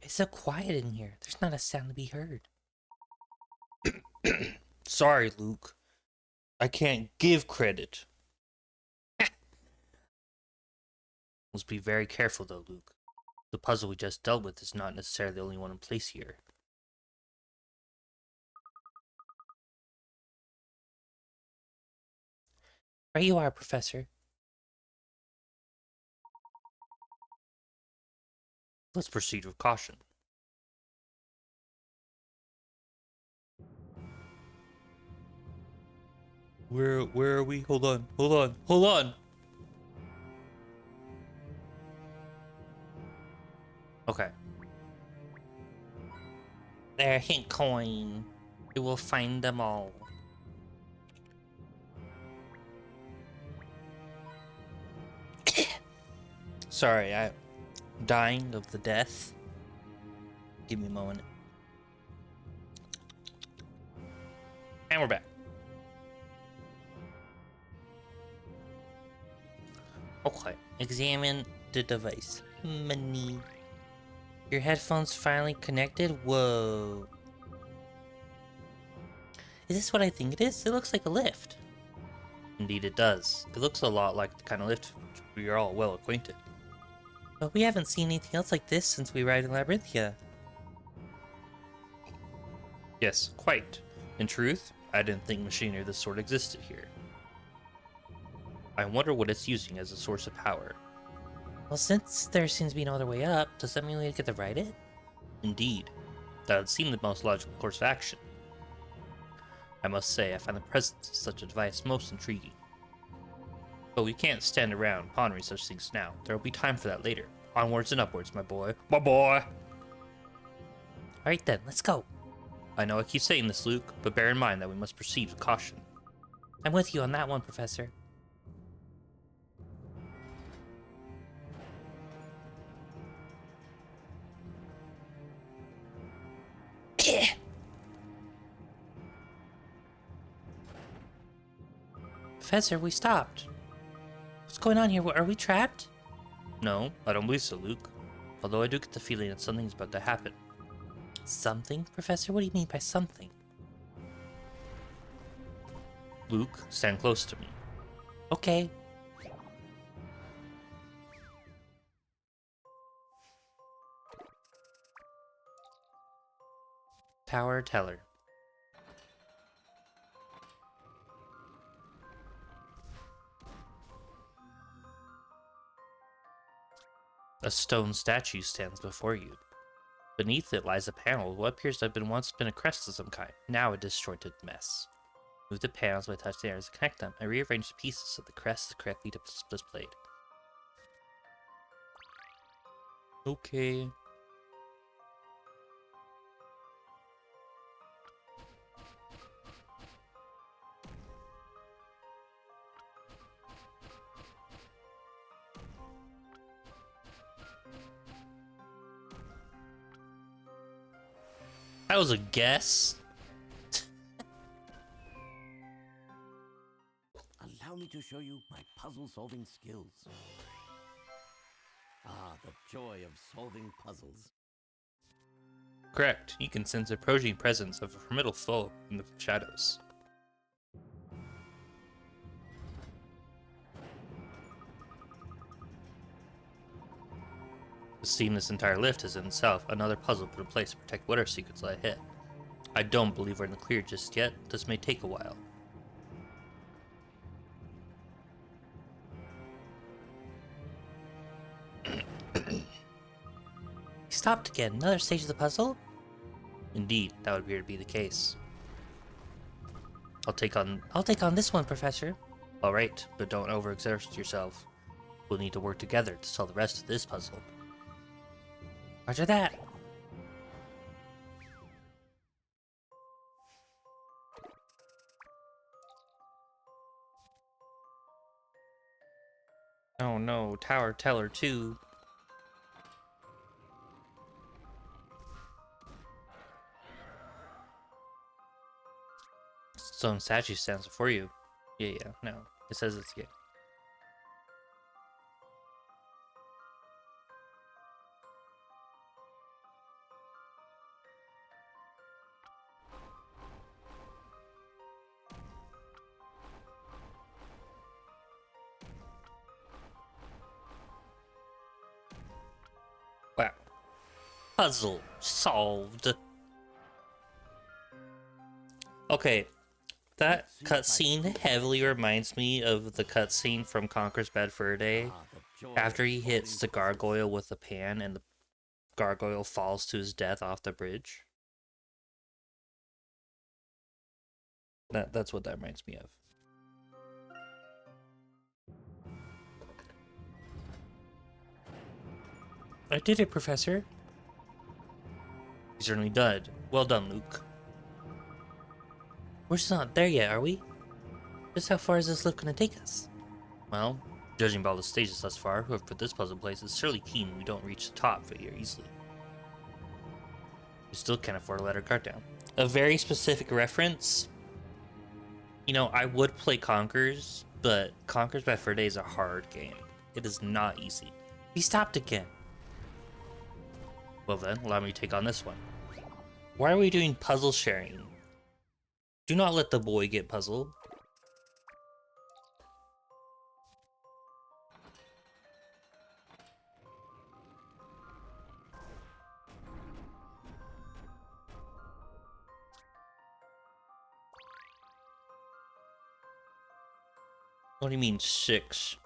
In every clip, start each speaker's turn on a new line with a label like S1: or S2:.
S1: It's so quiet in here. There's not a sound to be heard.
S2: Sorry, Luke. I can't give credit. Must be very careful, though, Luke. The puzzle we just dealt with is not necessarily the only one in place here.
S1: Right you are, Professor.
S2: Let's proceed with caution. Where are we? Hold on. Okay.
S1: There, hint coin. We will find them all.
S2: Sorry, I'm dying of the death. Give me a moment. And we're back.
S1: Okay, examine the device. Money. Your headphones finally connected? Whoa. Is this what I think it is? It looks like a lift.
S2: Indeed it does. It looks a lot like the kind of lift we are all well acquainted.
S1: But we haven't seen anything else like this since we arrived in Labyrinthia.
S2: Yes, quite. In truth, I didn't think machinery of this sort existed here. I wonder what it's using as a source of power.
S1: Well, since there seems to be no other way up, does that mean we get to ride it?
S2: Indeed, that would seem the most logical course of action. I must say, I find the presence of such a device most intriguing. But we can't stand around pondering such things now. There will be time for that later. Onwards and upwards, my boy. My boy!
S1: Alright then, let's go.
S2: I know I keep saying this, Luke, but bear in mind that we must proceed with caution.
S1: I'm with you on that one, Professor. Professor, we stopped. What's going on here? Are we trapped?
S2: No, I don't believe so, Luke. Although I do get the feeling that something's about to happen.
S1: Something? Professor, what do you mean by something?
S2: Luke, stand close to me.
S1: Okay.
S2: Tower Teller. A stone statue stands before you. Beneath it lies a panel of what appears to have once been a crest of some kind, now a disjointed mess. Move the panels by touching the areas to connect them, and rearrange the pieces so the crest is correctly displayed. Okay. That was a guess.
S3: Allow me to show you my puzzle-solving skills. Ah, the joy of solving puzzles.
S2: Correct. You can sense the approaching presence of a formidable foe in the shadows. The seamless entire lift is in itself another puzzle put in place to protect what our secrets lie ahead. I don't believe we're in the clear just yet. This may take a while.
S1: We stopped again. Another stage of the puzzle?
S2: Indeed, that would appear to be the case.
S1: I'll take on this one, Professor.
S2: Alright, but don't overexert yourself. We'll need to work together to solve the rest of this puzzle.
S1: Roger that.
S2: Oh no, Tower Teller 2. Stone statue stands before you. Yeah, no. It says it's good. Puzzle solved. Okay, that cutscene heavily reminds me of the cutscene from Conker's Bad Fur Day. After he hits the gargoyle with the pan and the gargoyle falls to his death off the bridge. That's what that reminds me of.
S1: I did it, Professor.
S2: You certainly did. Well done, Luke.
S1: We're still not there yet, are we? Just how far is this lift gonna take us?
S2: Well, judging by all the stages thus far, whoever put this puzzle in place is surely keen we don't reach the top very easily. We still can't afford to let our guard down. A very specific reference. You know, I would play Conkers, but Conker's Bad Fur Day is a hard game. It is not easy.
S1: We stopped again.
S2: Well then, allow me to take on this one. Why are we doing puzzle sharing? Do not let the boy get puzzled. What do you mean 6?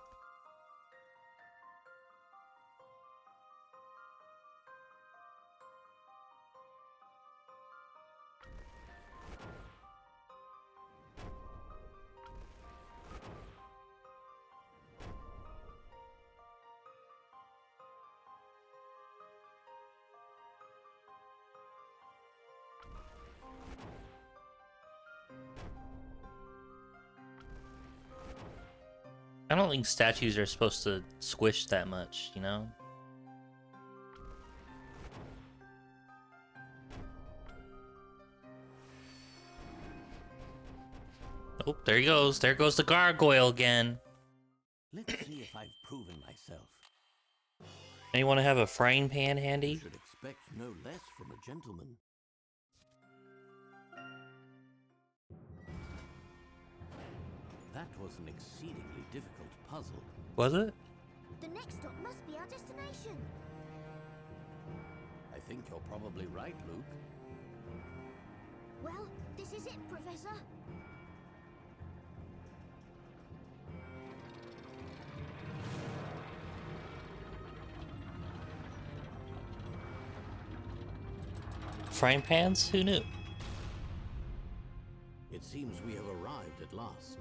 S2: I don't think statues are supposed to squish that much, you know? Oh, there he goes. There goes the gargoyle again.
S3: Let's see if I've proven myself.
S2: Anyone have a frying pan
S3: You
S2: handy?
S3: should expect no less from a gentleman. That was an exceedingly difficult puzzle.
S2: Was it?
S4: The next stop must be our destination.
S3: I think you're probably right, Luke.
S4: Well, this is it, Professor.
S2: Frying pans? Who knew?
S3: It seems we have arrived at last.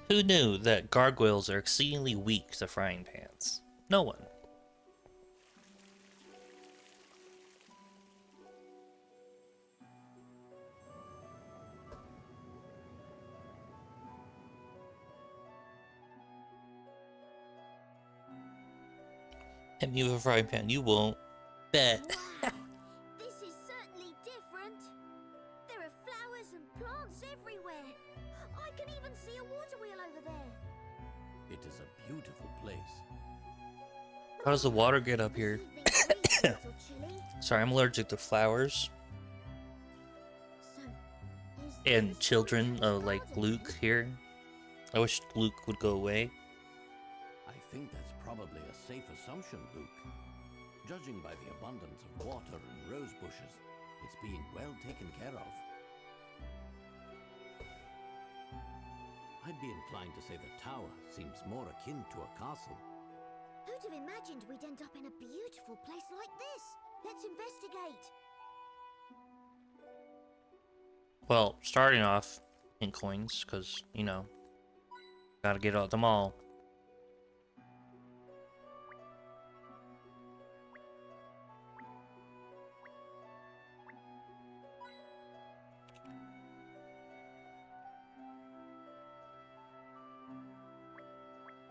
S2: Who knew that gargoyles are exceedingly weak to frying pans? No one. Hit me with a frying pan, you won't. Bet.
S4: Wow, this is certainly different. There are flowers and plants everywhere. I can even see a water wheel over there.
S3: It is a beautiful place.
S2: How does the water get up here?
S4: This evening's a little chilly.
S2: Sorry, I'm allergic to flowers.
S4: So, is
S2: And
S4: this
S2: children,
S4: the
S2: like
S4: garden?
S2: Luke here. I wish Luke would go away.
S3: I think that's probably a safe assumption, Luke. Judging by the abundance of water and rose bushes, it's being well taken care of. I'd be inclined to say the tower seems more akin to a castle.
S4: Who'd have imagined we'd end up in a beautiful place like this? Let's investigate.
S2: Well, starting off in coins, because, you know, gotta get out them all.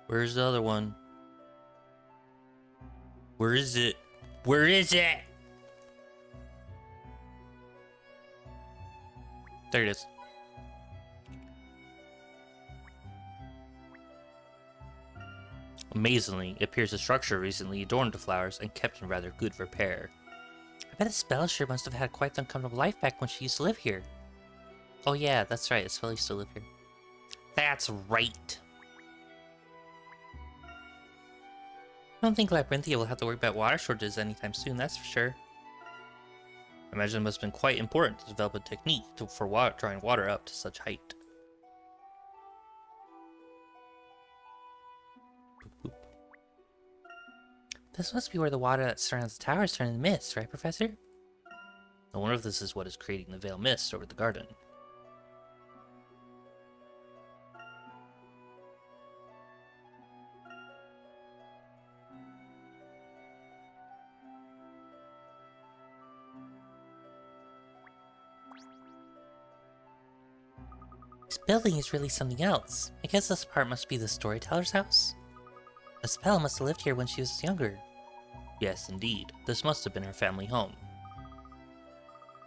S2: Where's the other one? Where is it? Where is it? There it is. Amazingly, it appears the structure recently adorned with flowers and kept in rather good repair.
S1: I bet the Spellsher must have had quite the uncomfortable life back when she used to live here.
S2: Oh yeah, that's right, the Spell used to live here. That's right. I don't think Labyrinthia will have to worry about water shortages anytime soon, that's for sure. I imagine it must have been quite important to develop a technique for drawing water up to such height. Boop, boop.
S1: This must be where the water that surrounds the towers turns into mist, right, Professor?
S2: I wonder if this is what is creating the veil mist over the garden.
S1: This building is really something else. I guess this part must be the storyteller's house? Espella must have lived here when she was younger.
S2: Yes, indeed. This must have been her family home.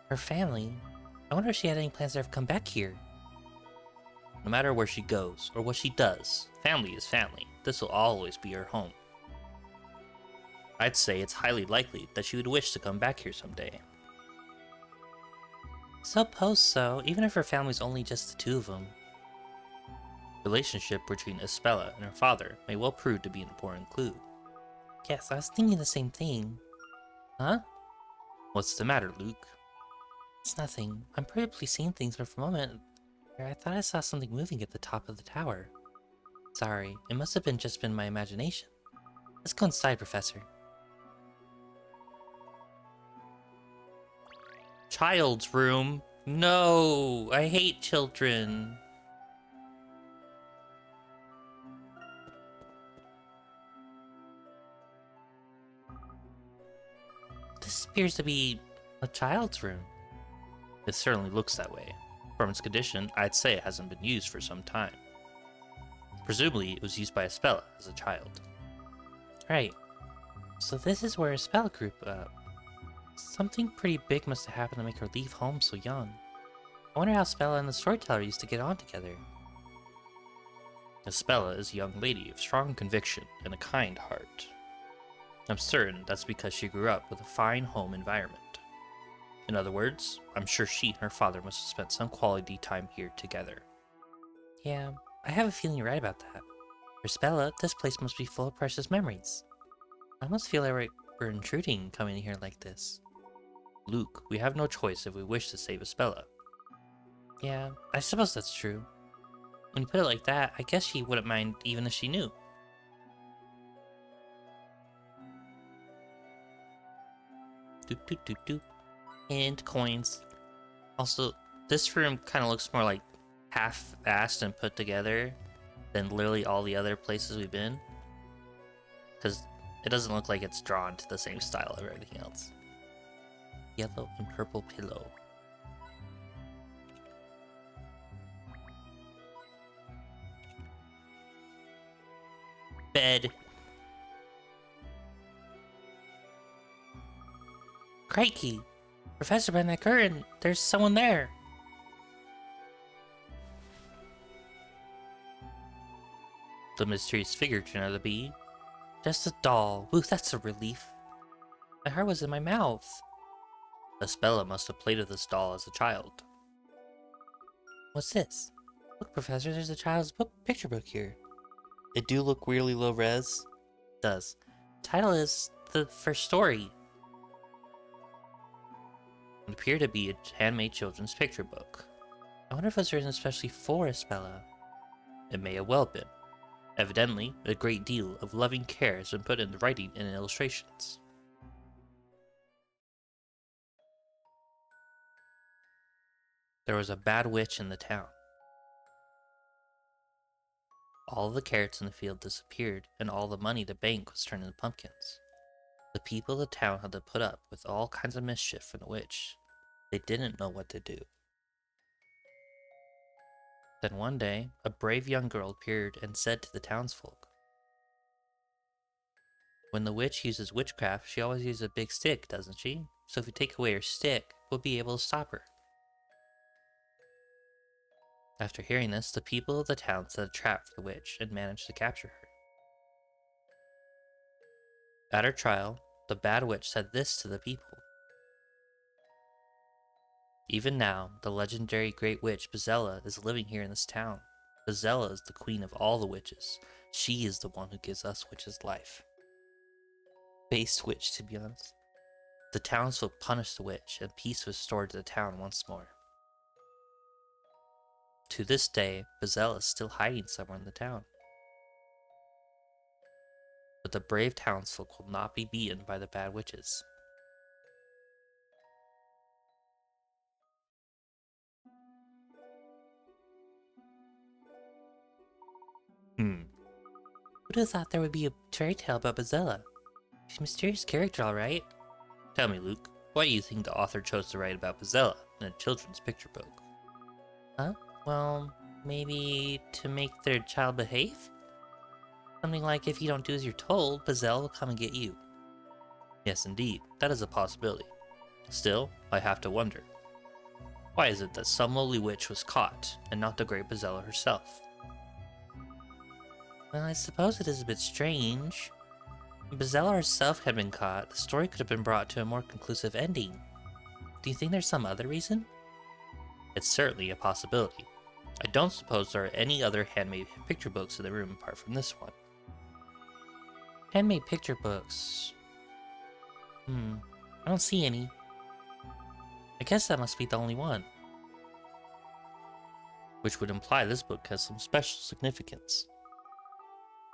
S1: Her family? I wonder if she had any plans to ever come back here.
S2: No matter where she goes, or what she does, family is family. This will always be her home. I'd say it's highly likely that she would wish to come back here someday.
S1: Suppose so, even if her family's only just the two of them.
S2: The relationship between Espella and her father may well prove to be an important clue.
S1: Yes, I was thinking the same thing. Huh?
S2: What's the matter, Luke?
S1: It's nothing. I'm probably seeing things, but for a moment there, I thought I saw something moving at the top of the tower. Sorry, it must have just been my imagination. Let's go inside, Professor.
S2: Child's room? No! I hate children!
S1: This appears to be a child's room.
S2: It certainly looks that way. From its condition, I'd say it hasn't been used for some time. Presumably, it was used by Espella as a child.
S1: Right. So this is where Espella grew up. Something pretty big must have happened to make her leave home so young. I wonder how Espella and the storyteller used to get on together.
S2: Espella is a young lady of strong conviction and a kind heart. I'm certain that's because she grew up with a fine home environment. In other words, I'm sure she and her father must have spent some quality time here together.
S1: Yeah, I have a feeling you're right about that. For Espella, this place must be full of precious memories. I almost feel like we're intruding coming here like this.
S2: Luke, we have no choice if we wish to save Espella.
S1: Yeah, I suppose that's true. When you put it like that, I guess she wouldn't mind even if she knew.
S2: Doop doop doop doop. And coins. Also, this room kind of looks more like half-assed and put together than literally all the other places we've been. Because it doesn't look like it's drawn to the same style of everything else. Yellow and purple pillow. Bed.
S1: Crikey! Professor, behind that curtain, there's someone there!
S2: The mysterious figure turned out to be...
S1: Just a doll. Ooh, that's a relief. My heart was in my mouth.
S2: Espella must have played with this doll as a child.
S1: What's this? Look, Professor, there's a child's picture book here.
S2: It do look weirdly low res.
S1: It does. Title is the first story.
S2: It appeared to be a handmade children's picture book.
S1: I wonder if it was written especially for Espella.
S2: It may have well been. Evidently, a great deal of loving care has been put into the writing and illustrations. There was a bad witch in the town. All the carrots in the field disappeared, and all the money to bank was turned into pumpkins. The people of the town had to put up with all kinds of mischief from the witch. They didn't know what to do. Then one day, a brave young girl appeared and said to the townsfolk, "When the witch uses witchcraft, she always uses a big stick, doesn't she? So if we take away her stick, we'll be able to stop her." After hearing this, the people of the town set a trap for the witch and managed to capture her. At her trial, the bad witch said this to the people. "Even now, the legendary great witch Bezella is living here in this town. Bezella is the queen of all the witches. She is the one who gives us witches life."
S1: based witch, to be honest. The townsfolk punished the witch, and peace was restored to the town once more. To this day, Bazelle is still hiding somewhere in the town. But the brave townsfolk will not be beaten by the bad witches. Who'd have thought there would be a fairy tale about Bazella? She's a mysterious character, alright.
S2: Tell me, Luke, why do you think the author chose to write about Bazella in a children's picture book?
S1: Huh? Well, maybe to make their child behave? Something like, if you don't do as you're told, Bazelle will come and get you.
S2: Yes, indeed, that is a possibility. Still, I have to wonder. Why is it that some lowly witch was caught, and not the great Bazella herself?
S1: Well, I suppose it is a bit strange. If Bazella herself had been caught, the story could have been brought to a more conclusive ending. Do you think there's some other reason?
S2: It's certainly a possibility. I don't suppose there are any other handmade picture books in the room apart from this one.
S1: Handmade picture books. I don't see any. I guess that must be the only one.
S2: Which would imply this book has some special significance.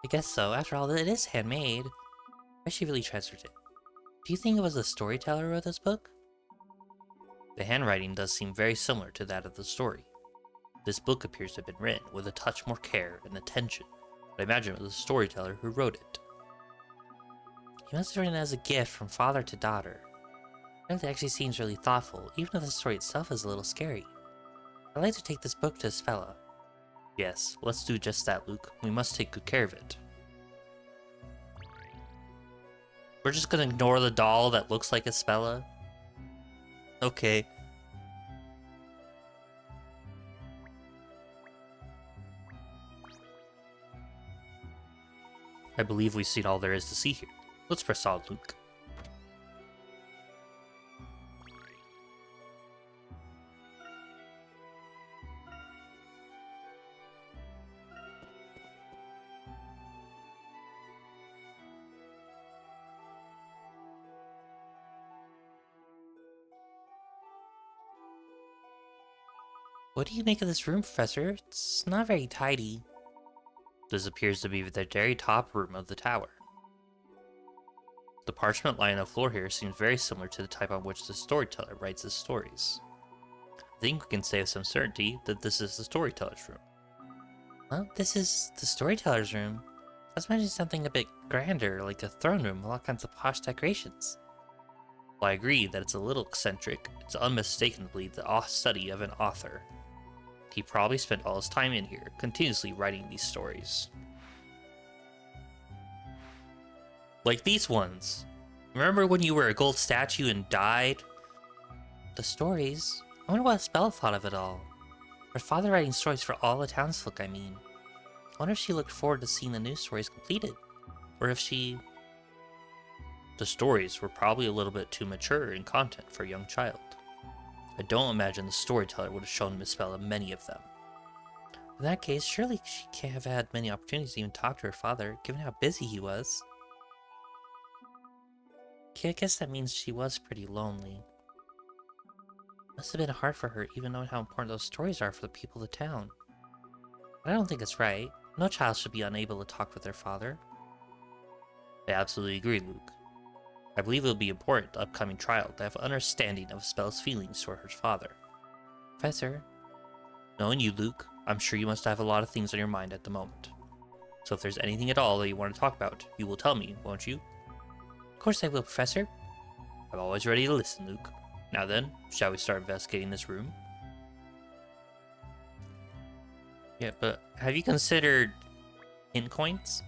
S1: I guess so. After all, it is handmade. Why she really treasured it. Do you think it was the storyteller who wrote this book?
S2: The handwriting does seem very similar to that of the story. This book appears to have been written with a touch more care and attention, but I imagine it was the storyteller who wrote it.
S1: He must have written it as a gift from father to daughter. It actually seems really thoughtful, even if the story itself is a little scary. I'd like to take this book to Spella.
S2: Yes, let's do just that, Luke. We must take good care of it. We're just gonna ignore the doll that looks like a Spella? Okay. I believe we've seen all there is to see here. Let's press on, Luke.
S1: What do you make of this room, Professor? It's not very tidy.
S2: This appears to be the very top room of the tower. The parchment lying on the floor here seems very similar to the type on which the storyteller writes his stories. I think we can say with some certainty that this is the storyteller's room.
S1: Well, this is the storyteller's room. I was imagining something a bit grander, like a throne room with all kinds of posh decorations.
S2: While I agree that it's a little eccentric, it's unmistakably the study of an author. He probably spent all his time in here, continuously writing these stories. Like these ones. Remember when you were a gold statue and died?
S1: The stories? I wonder what Spell thought of it all. Her father writing stories for all the townsfolk, I mean. I wonder if she looked forward to seeing the new stories completed. Or if she...
S2: The stories were probably a little bit too mature in content for a young child. I don't imagine the storyteller would have shown Miss Bella many of them.
S1: In that case, surely she can't have had many opportunities to even talk to her father, given how busy he was. Okay, I guess that means she was pretty lonely. Must have been hard for her, even knowing how important those stories are for the people of the town. But I don't think it's right. No child should be unable to talk with their father.
S2: I absolutely agree, Luke. I believe it will be important to the upcoming trial to have an understanding of Spell's feelings toward her father.
S1: Professor?
S2: Knowing you, Luke, I'm sure you must have a lot of things on your mind at the moment. So if there's anything at all that you want to talk about, you will tell me, won't you?
S1: Of course I will, Professor.
S2: I'm always ready to listen, Luke. Now then, shall we start investigating this room?
S1: Yeah, but have you considered hint coins?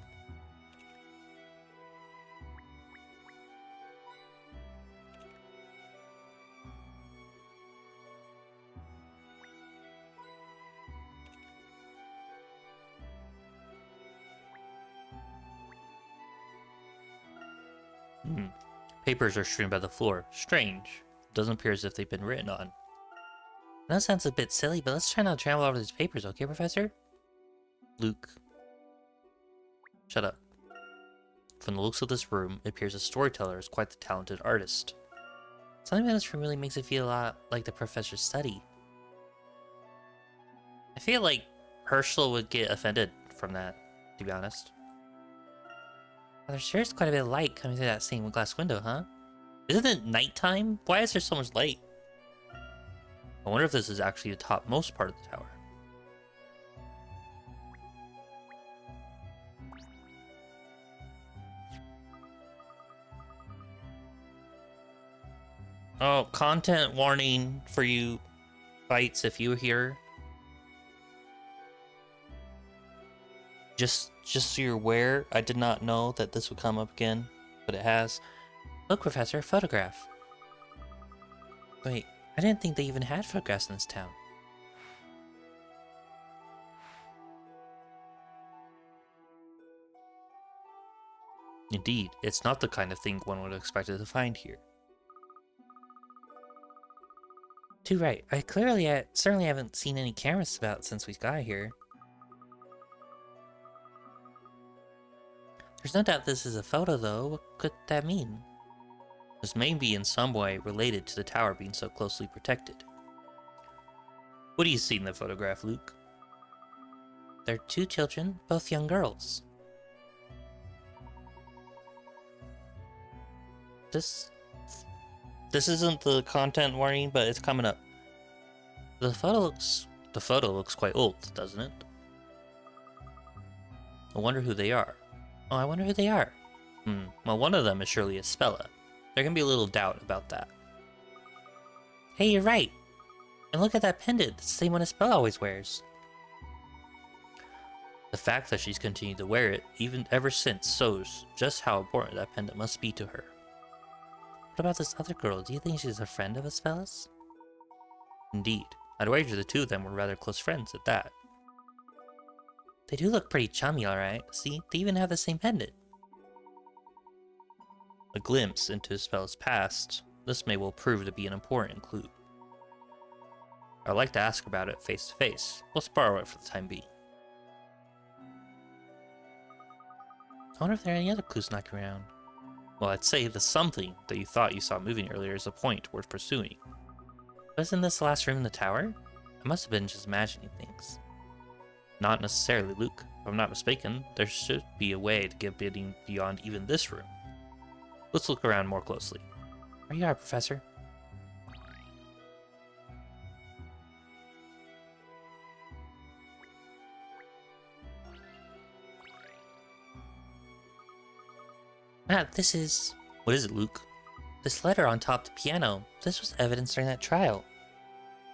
S2: Papers are strewn by the floor. Strange. Doesn't appear as if they've been written on.
S1: That sounds a bit silly, but let's try not to trample over these papers, okay, Professor?
S2: Luke. Shut up. From the looks of this room, it appears the storyteller is quite the talented artist.
S1: Something about this room really makes it feel a lot like the professor's study.
S2: I feel like Herschel would get offended from that, to be honest.
S1: Well, there sure is quite a bit of light coming through that stained glass window, huh?
S2: Isn't it nighttime? Why is there so much light? I wonder if this is actually the topmost part of the tower. Oh, content warning for you bites if you were here. Just so you're aware, I did not know that this would come up again, but it has.
S1: Look, Professor, a photograph. Wait, I didn't think they even had photographs in this town.
S2: Indeed, it's not the kind of thing one would expect to find here.
S1: Too right. I certainly haven't seen any cameras about since we got here. There's no doubt this is a photo, though. What could that mean?
S2: This may be in some way related to the tower being so closely protected. What do you see in the photograph, Luke?
S1: They're two children, both young girls.
S2: This isn't the content warning, but it's coming up. The photo looks quite old, doesn't it? I wonder who they are.
S1: Oh, I wonder who they are.
S2: Well, one of them is surely a Spella. There can be a little doubt about that.
S1: Hey, you're right. And look at that pendant. It's the same one Bella always wears.
S2: The fact that she's continued to wear it, even ever since, shows just how important that pendant must be to her.
S1: What about this other girl? Do you think she's a friend of Spella's?
S2: Indeed. I'd wager the two of them were rather close friends at that.
S1: They do look pretty chummy, alright. See, they even have the same pendant.
S2: A glimpse into Spella's past, this may well prove to be an important clue. I'd like to ask about it face to face. Let's borrow it for the time being.
S1: I wonder if there are any other clues knocking around.
S2: Well, I'd say the something that you thought you saw moving earlier is a point worth pursuing.
S1: Wasn't this the last room in the tower? I must have been just imagining things.
S2: Not necessarily, Luke. If I'm not mistaken, there should be a way to get bidding beyond even this room. Let's look around more closely.
S1: There you are, Professor. This is...
S2: What is it, Luke?
S1: This letter on top of the piano. This was evidence during that trial.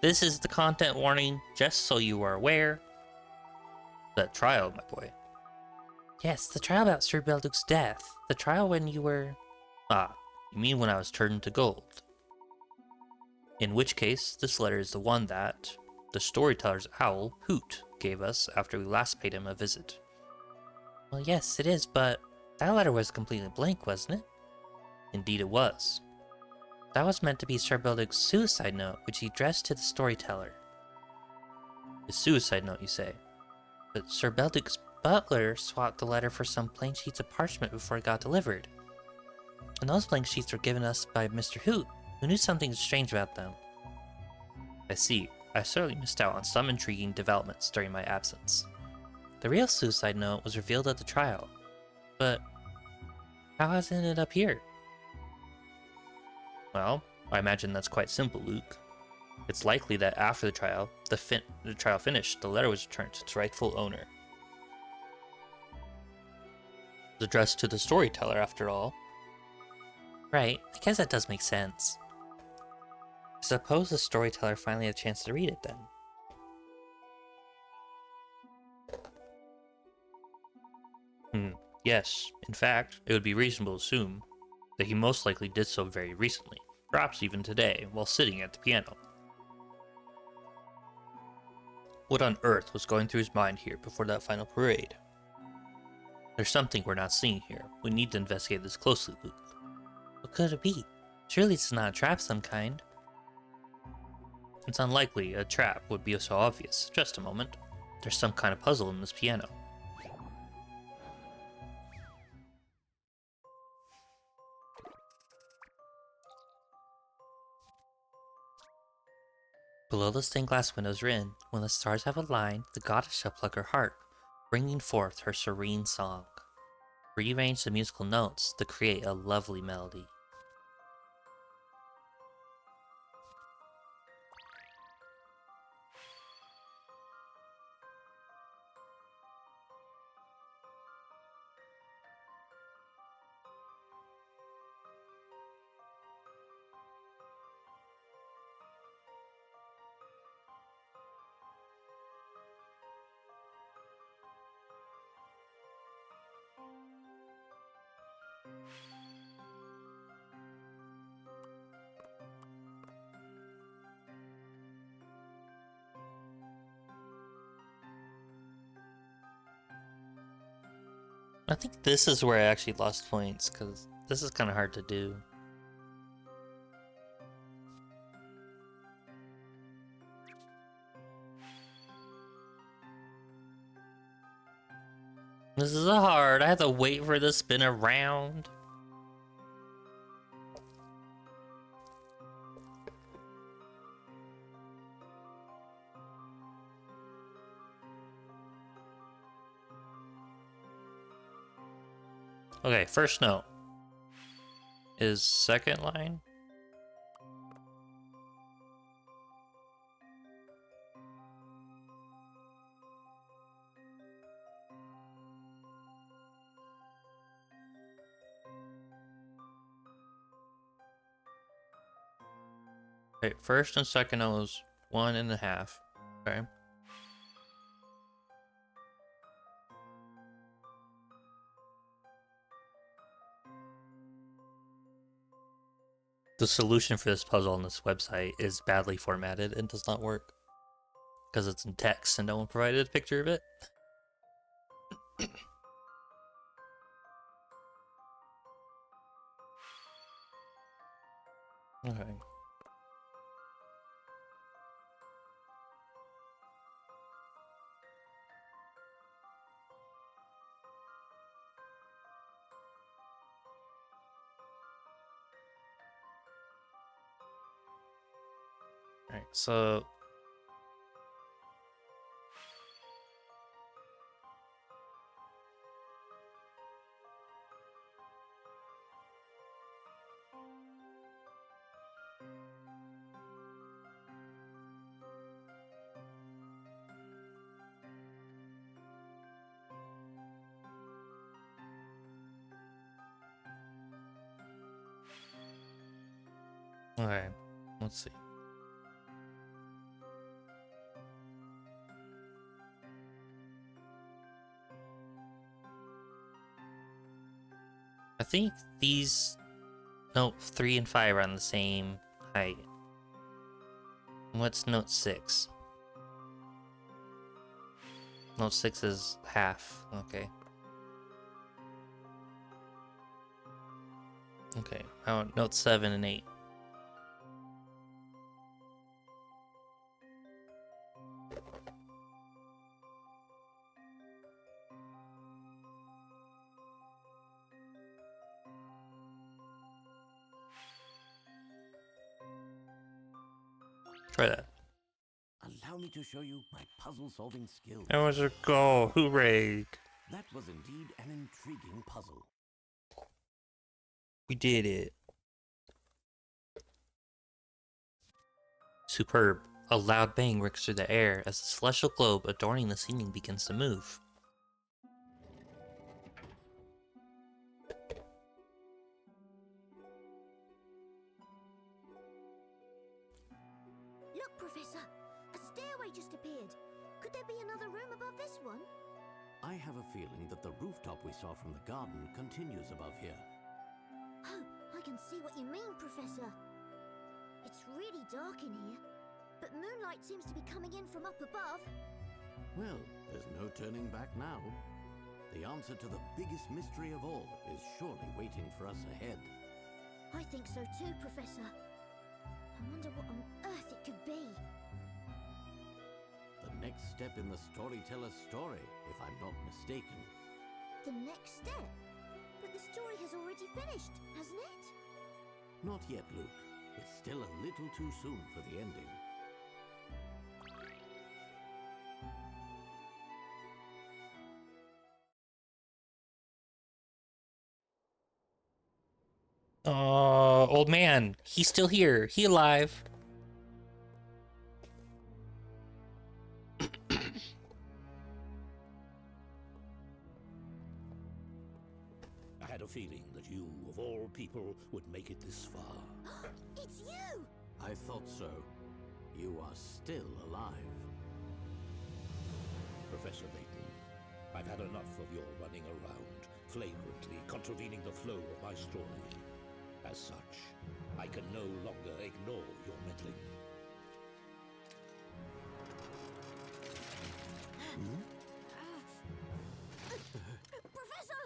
S2: This is the content warning, just so you are aware. That trial, my boy.
S1: Yes, the trial about Sir Belduc's death. The trial when you were...
S2: Ah, you mean when I was turned to gold. In which case, this letter is the one that the storyteller's owl, Hoot, gave us after we last paid him a visit.
S1: Well, yes, it is, but that letter was completely blank, wasn't it?
S2: Indeed it was.
S1: That was meant to be Sir Belduc's suicide note, which he addressed to the storyteller.
S2: His suicide note, you say?
S1: But Sir Belduc's butler swapped the letter for some plain sheets of parchment before it got delivered. And those blank sheets were given us by Mr. Hoot, who knew something strange about them.
S2: I see. I certainly missed out on some intriguing developments during my absence.
S1: The real suicide note was revealed at the trial. But how has it ended up here?
S2: Well, I imagine that's quite simple, Luke. It's likely that after the trial, the trial finished, the letter was returned to its rightful owner. It was addressed to the storyteller, after all.
S1: Right, I guess that does make sense. I suppose the storyteller finally had a chance to read it then.
S2: Yes, in fact, it would be reasonable to assume that he most likely did so very recently, perhaps even today, while sitting at the piano. What on earth was going through his mind here before that final parade? There's something we're not seeing here. We need to investigate this closely, Luke.
S1: What could it be? Surely it's not a trap of some kind.
S2: It's unlikely a trap would be so obvious. Just a moment. There's some kind of puzzle in this piano.
S1: Below the stained glass window is written, when the stars have aligned, the goddess shall pluck her harp, bringing forth her serene song. Rearrange the musical notes to create a lovely melody. I think this is where I actually lost points, because this is kind of hard to do. This is hard. I have to wait for it to spin around. Okay, first note is second line. Okay, first and second note is 1.5. Okay. The solution for this puzzle on this website is badly formatted and does not work because it's in text and no one provided a picture of it. Okay. Alright, so okay, let's see. I think these note 3 and 5 are on the same height. What's note 6? Note 6 is half. Okay. Okay. How about note 7 and 8? Try that.
S3: Allow me to show you my puzzle-solving skills.
S1: How was it go? Hooray!
S3: That was indeed an intriguing puzzle.
S1: We did it. Superb. A loud bang rings through the air as the celestial globe adorning the ceiling begins to move.
S4: Look, Professor! A stairway just appeared. Could there be another room above this one?
S3: I have a feeling that the rooftop we saw from the garden continues above here.
S4: Oh, I can see what you mean, Professor. It's really dark in here, but moonlight seems to be coming in from up above.
S3: Well, there's no turning back now. The answer to the biggest mystery of all is surely waiting for us ahead.
S4: I think so too, Professor. I wonder what on earth it could be.
S3: The next step in the storyteller's story, if I'm not mistaken.
S4: The next step? But the story has already finished, hasn't it?
S3: Not yet, Luke. It's still a little too soon for the ending.
S2: Oh, old man. He's still here. He alive.
S5: I had a feeling that you, of all people, would make it this far.
S4: It's you!
S3: I thought so. You are still alive.
S5: Professor Layton, I've had enough of your running around, flagrantly contravening the flow of my story. As such, I can no longer ignore your meddling.
S4: Professor!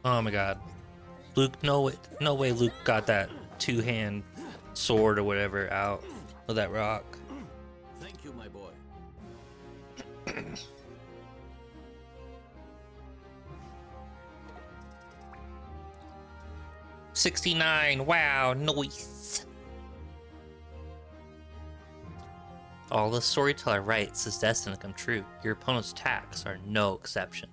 S2: Oh my god. Luke, no way Luke got that two-hand sword or whatever out of that rock.
S3: Thank you, my boy.
S2: 69, wow, nice. All the storyteller writes is destined to come true. Your opponent's attacks are no exception.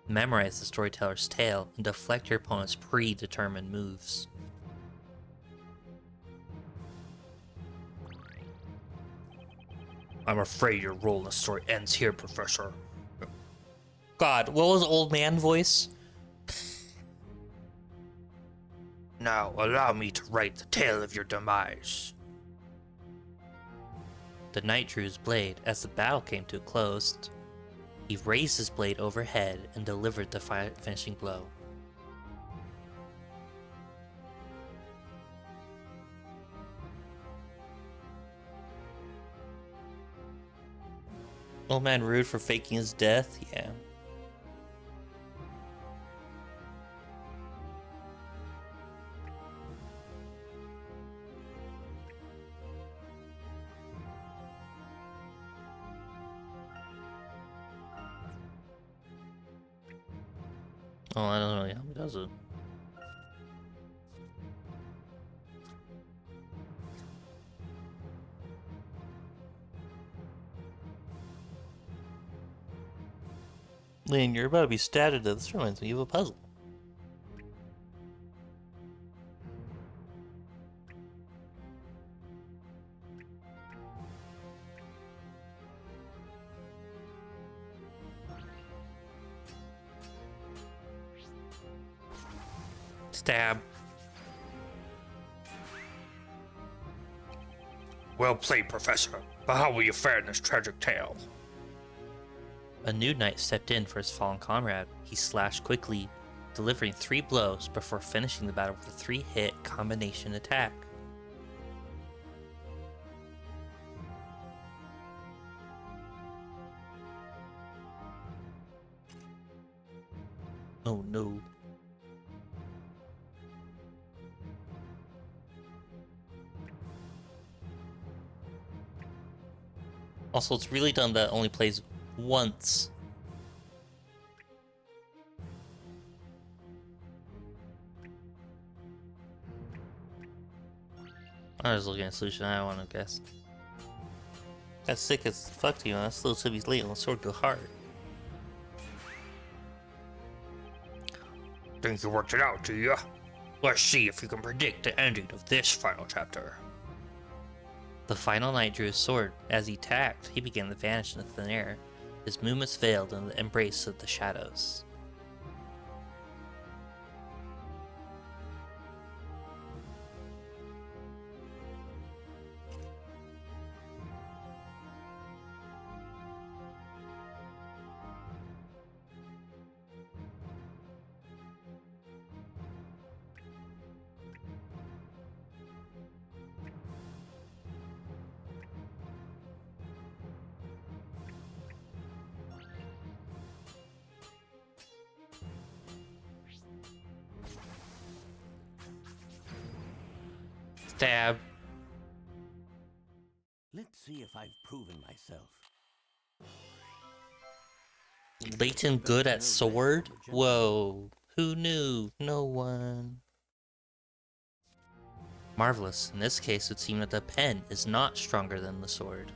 S2: Memorize the storyteller's tale and deflect your opponent's predetermined moves. I'm afraid your role in the story ends here, Professor. God, what was old man voice? Now allow me to write the tale of your demise. The knight drew his blade as the battle came to a close. He raised his blade overhead and delivered the finishing blow. Old man rude for faking his death? Yeah. Oh, I don't know how he does it. Lane, you're about to be stabbed to death. This reminds me of a puzzle. Stab. Well played, Professor. But how will you fare in this tragic tale? A new knight stepped in for his fallen comrade. He slashed quickly, delivering 3 blows before finishing the battle with a 3-hit combination attack. Oh no. Also, it's really dumb that it only plays once. I was looking at a solution, I don't want to guess. That's sick as fuck to you, that's still to be late on the sword go hard. Think you worked it out, do you? Let's see if you can predict the ending of this final chapter. The final knight drew his sword. As he attacked, he began to vanish into thin air. His movements veiled in the embrace of the shadows. Stab.
S3: Let's see if I've proven myself.
S2: Layton good at sword? Whoa.
S1: Who knew? No one. Marvelous. In this case, it would seem that the pen is not stronger than the sword.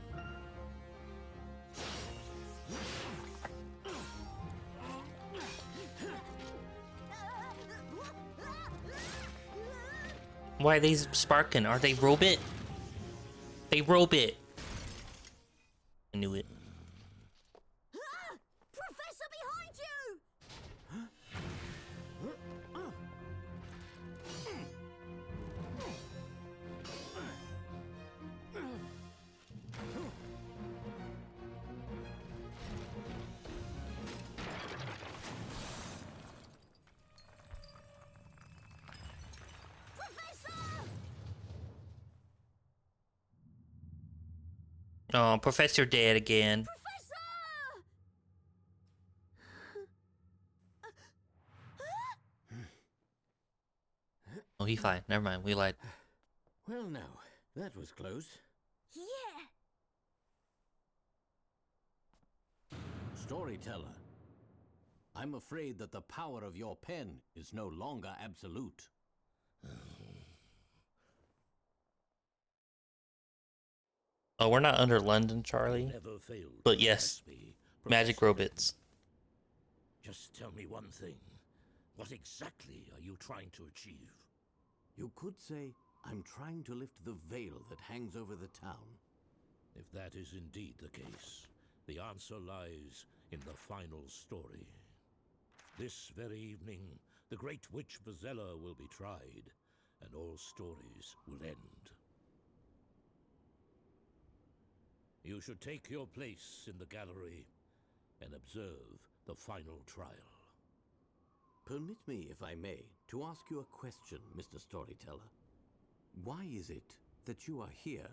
S1: Why are they sparking? Are they robot? They robot. I knew it.
S4: Professor, behind you! Professor!
S1: Oh, Professor dead again.
S4: Professor!
S1: Oh, he fine. Never mind. We lied.
S3: Well, now, that was close.
S4: Yeah!
S3: Storyteller, I'm afraid that the power of your pen is no longer absolute.
S1: Oh, we're not under London, Charlie.
S5: Never failed
S1: But
S5: to
S1: yes,
S5: impress me,
S1: magic
S5: Professor
S1: robots.
S5: Layton. Just tell me one thing. What exactly are you trying to achieve?
S3: You could say, I'm trying to lift the veil that hangs over the town.
S5: If that is indeed the case, the answer lies in the final story. This very evening, the great witch Bazella will be tried, and all stories will end. You should take your place in the gallery and observe the final trial.
S3: Permit me, if I may, to ask you a question, Mr. Storyteller. Why is it that you are here?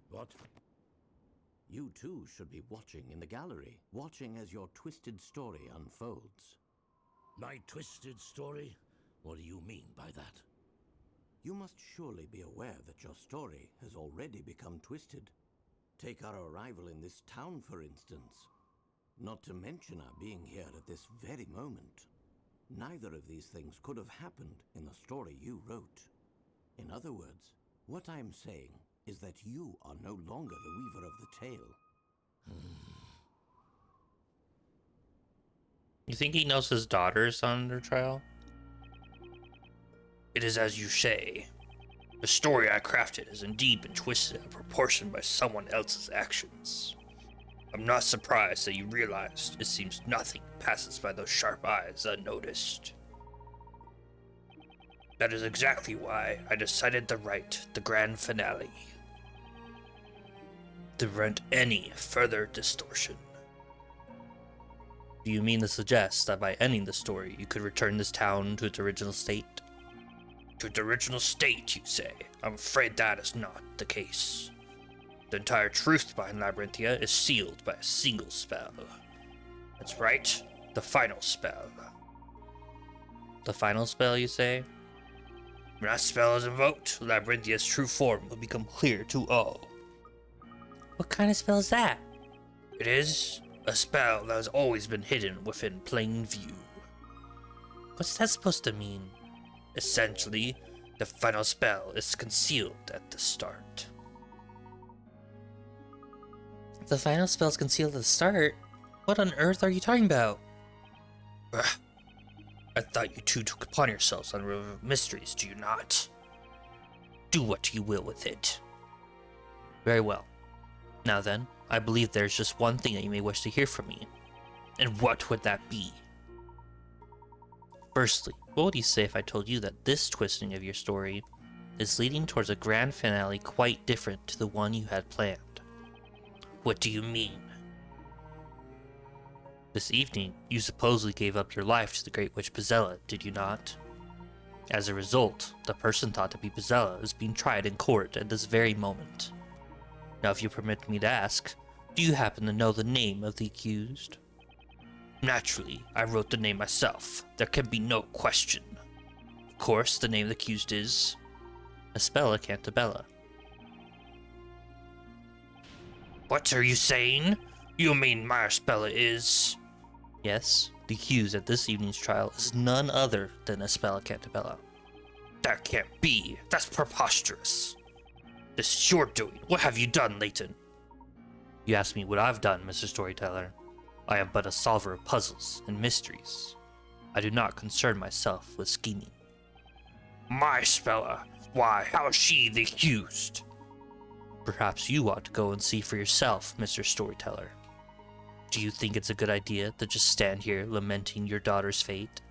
S5: What?
S3: You too should be watching in the gallery, watching as your twisted story unfolds.
S5: My twisted story? What do you mean by that?
S3: You must surely be aware that your story has already become twisted. Take our arrival in this town, for instance. Not to mention our being here at this very moment. Neither of these things could have happened in the story you wrote. In other words, what I'm saying is that you are no longer the weaver of the tale.
S1: You think he knows his daughter's under trial?
S2: It is as you say. The story I crafted has indeed been twisted and proportioned by someone else's actions. I'm not surprised that you realized it seems nothing passes by those sharp eyes unnoticed. That is exactly why I decided to write the grand finale. To prevent any further distortion.
S1: Do you mean to suggest that by ending the story, you could return this town to its original state?
S2: To its original state, you say? I'm afraid that is not the case. The entire truth behind Labyrinthia is sealed by a single spell. That's right, the final spell.
S1: The final spell, you say?
S2: When that spell is invoked, Labyrinthia's true form will become clear to all.
S1: What kind of spell is that?
S2: It is a spell that has always been hidden within plain view.
S1: What's that supposed to mean?
S2: Essentially, the final spell is concealed at the start.
S1: The final spell's concealed at the start? What on earth are you talking about?
S2: Ugh. I thought you two took upon yourselves on River of Mysteries, do you not? Do what you will with it.
S1: Very well. Now then, I believe there's just one thing that you may wish to hear from me.
S2: And what would that be?
S1: Firstly, what would you say if I told you that this twisting of your story is leading towards a grand finale quite different to the one you had planned?
S2: What do you mean?
S1: This evening, you supposedly gave up your life to the Great Witch Bazella, did you not? As a result, the person thought to be Bazella is being tried in court at this very moment. Now, if you permit me to ask, do you happen to know the name of the accused?
S2: Naturally, I wrote the name myself. There can be no question. Of course, the name of the accused is...
S1: Aspella Cantabella.
S2: What are you saying? You mean my Aspella is...
S1: Yes,
S2: The accused at this evening's trial is none other than Espella Cantabella. That can't be. That's preposterous. This is your doing. What have you done, Layton? You ask me what I've done, Mr. Storyteller. I am but a solver of puzzles and mysteries. I do not concern myself with scheming. My Spella! Why, how is she the accused? Perhaps you ought to go and see for yourself, Mr. Storyteller. Do you think it's a good idea to just stand here lamenting your daughter's fate?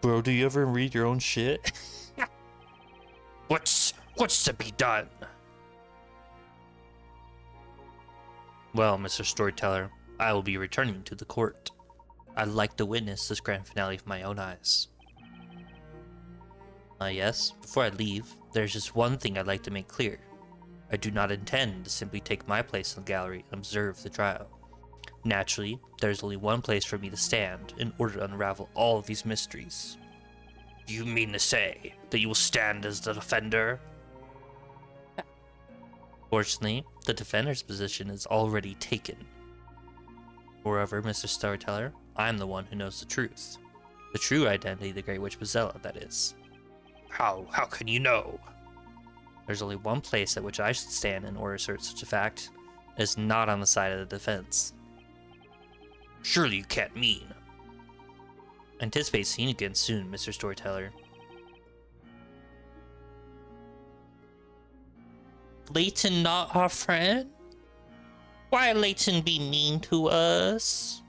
S2: Bro, do you ever read your own shit? What's to be done? Well, Mr. Storyteller, I will be returning to the court. I'd like to witness this grand finale with my own eyes. Yes, before I leave, there's just one thing I'd like to make clear. I do not intend to simply take my place in the gallery and observe the trial. Naturally, there's only one place for me to stand in order to unravel all of these mysteries. You mean to say that you will stand as the defender? Fortunately, the defender's position is already taken. Moreover, Mr. Storyteller, I'm the one who knows the truth. The true identity of the Great Witch Bozella, that is. How can you know? There's only one place at which I should stand in order to assert such a fact. It is not on the side of the defense. Surely you can't mean. Anticipate seeing you again soon, Mr. Storyteller. Layton not our friend? Why Layton be mean to us?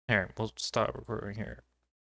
S2: Here, we'll start recording here.